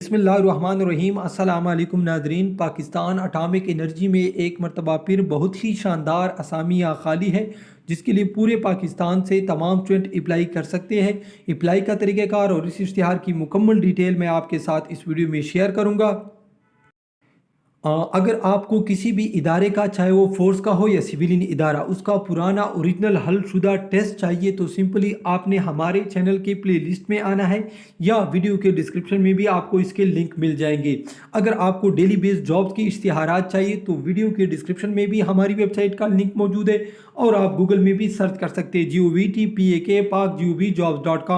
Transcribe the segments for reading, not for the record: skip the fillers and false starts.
बिस्मिल्लाहिर्रहमानिर्रहीम। अस्सलाम वालेकुम नाज़रीन। पाकिस्तान अटामिक एनर्जी में एक मरतबा फिर बहुत ही शानदार असामियाँ खाली है, जिसके लिए पूरे पाकिस्तान से तमाम स्टूडेंट अप्लाई कर सकते हैं। अप्लाई का तरीक़ाकार और इस इश्तिहार की मुकम्मल डिटेल मैं आपके साथ इस वीडियो में शेयर करूँगा। अगर आपको किसी भी इदारे का, चाहे वो फोर्स का हो या सिविलियन इदारा, उसका पुराना ओरिजिनल हल शुदा टेस्ट चाहिए तो सिंपली आपने हमारे चैनल के प्लेलिस्ट में आना है या वीडियो के डिस्क्रिप्शन में भी आपको इसके लिंक मिल जाएंगे। अगर आपको डेली बेस्ड जॉब्स की इश्तिहारात चाहिए तो वीडियो के डिस्क्रिप्शन में भी हमारी वेबसाइट का लिंक मौजूद है और आप गूगल में भी सर्च कर सकते हैं GOVTPAK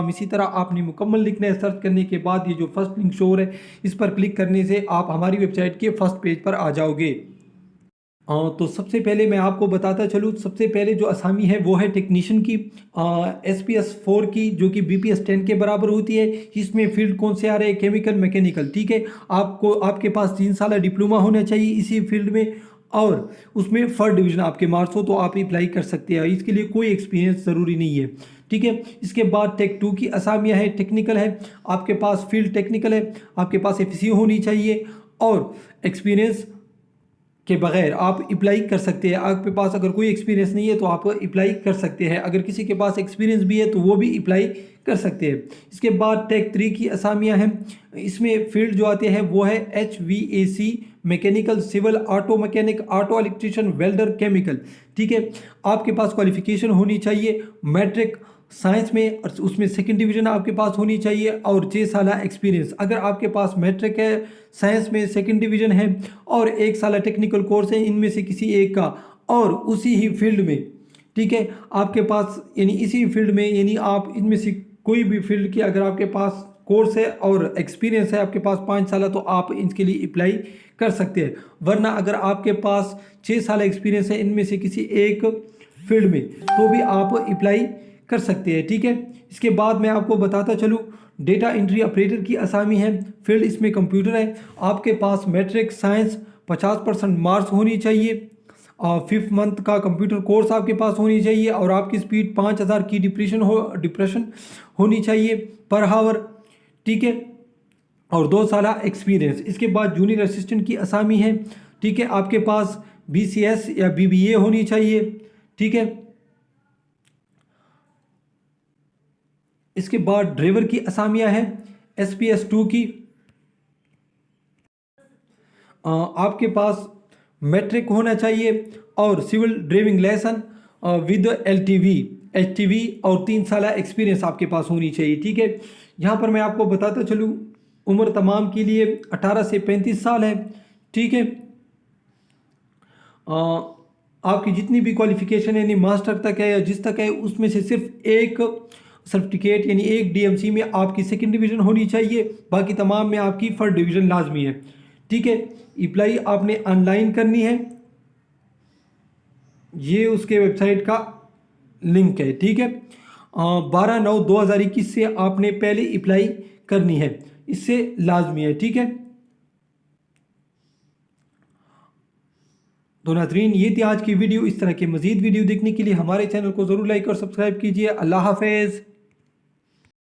इसी तरह आपने मुकम्मल लिखना है। सर्च करने के बाद ये जो फर्स्ट लिंक शो है, इस पर क्लिक करने से आप हमारी वेबसाइट के फर्स्ट पेज पर आ जाओगे। तो सबसे पहले मैं आपको बताता चलूँ, सबसे पहले जो असामी है वो है टेक्नीशियन की, SPS4 की, जो कि BPS10 के बराबर होती है। इसमें फील्ड कौन से आ रहे हैं? Chemical, mechanical. ठीक है, आपको आपके पास 3 साल डिप्लोमा होना चाहिए इसी फील्ड में और उसमें फर्स्ट डिवीज़न आपके मार्क्स हो तो आप अप्लाई कर सकते हैं। इसके लिए कोई एक्सपीरियंस ज़रूरी नहीं है। ठीक है, इसके बाद टेक 2 की असामियाँ है। टेक्निकल है, आपके पास फील्ड टेक्निकल है, आपके पास FCO होनी चाहिए और एक्सपीरियंस के बगैर आप अप्लाई कर सकते हैं। आपके पास अगर कोई एक्सपीरियंस नहीं है तो आप अप्लाई कर सकते हैं। अगर किसी के पास एक्सपीरियंस भी है तो वो भी अप्लाई कर सकते हैं। इसके बाद टेक 3 की असामियाँ हैं। इसमें फील्ड जो आते हैं वो है HVAC, mechanical, civil, auto mechanic, auto electrician, welder, chemical. ठीक है, आपके पास क्वालिफिकेशन होनी चाहिए मैट्रिक साइंस में और उसमें सेकंड डिवीज़न आपके पास होनी चाहिए और 6 साल एक्सपीरियंस। अगर आपके पास मैट्रिक है, साइंस में सेकंड डिवीज़न है और 1 साल टेक्निकल कोर्स है, इनमें से किसी एक का, और उसी ही फील्ड में, ठीक है, आपके पास यानी इसी फील्ड में, यानी आप इनमें से कोई भी फील्ड की अगर आपके पास कोर्स है और एक्सपीरियंस है आपके पास 5 साल, तो आप इसके लिए अप्लाई कर सकते हैं। वरना अगर आपके पास 6 साल एक्सपीरियंस है इनमें से किसी एक फील्ड में, तो भी आप अप्लाई कर सकते हैं। ठीक है, इसके बाद मैं आपको बताता चलूँ, डेटा एंट्री ऑपरेटर की असामी है। फील्ड इसमें कंप्यूटर है। आपके पास मैट्रिक साइंस 50% मार्क्स होनी चाहिए और 5th मंथ का कंप्यूटर कोर्स आपके पास होनी चाहिए और आपकी स्पीड 5000 की डिप्रेशन होनी चाहिए पर हावर। ठीक है, और 2 साल एक्सपीरियंस। इसके बाद जूनियर असिस्टेंट की असामी है। ठीक है, आपके पास BCS या BBA होनी चाहिए। ठीक है, इसके बाद ड्राइवर की असामियाँ हैं। SPS2 की, आपके पास मैट्रिक होना चाहिए और civil driving licence with LTV HTV और 3 साल एक्सपीरियंस आपके पास होनी चाहिए। ठीक है, यहाँ पर मैं आपको बताता चलूँ, उम्र तमाम के लिए 18 से 35 साल है। ठीक है, आपकी जितनी भी क्वालिफिकेशन है, यानी मास्टर तक है या जिस तक है, उसमें से सिर्फ एक सर्टिफिकेट यानी एक DMC में आपकी सेकंड डिवीज़न होनी चाहिए, बाकी तमाम में आपकी फर्स्ट डिवीज़न लाजमी है। ठीक है, अप्लाई आपने ऑनलाइन करनी है, ये उसके वेबसाइट का लिंक है। ठीक है, 12/9/2021 से आपने पहले अप्लाई करनी है, इससे लाजमी है। ठीक है, तो नाज़रीन, ये थी आज की वीडियो। इस तरह के मज़ीद वीडियो देखने के लिए हमारे चैनल को ज़रूर लाइक और सब्सक्राइब कीजिए। अल्लाह हाफ़िज़।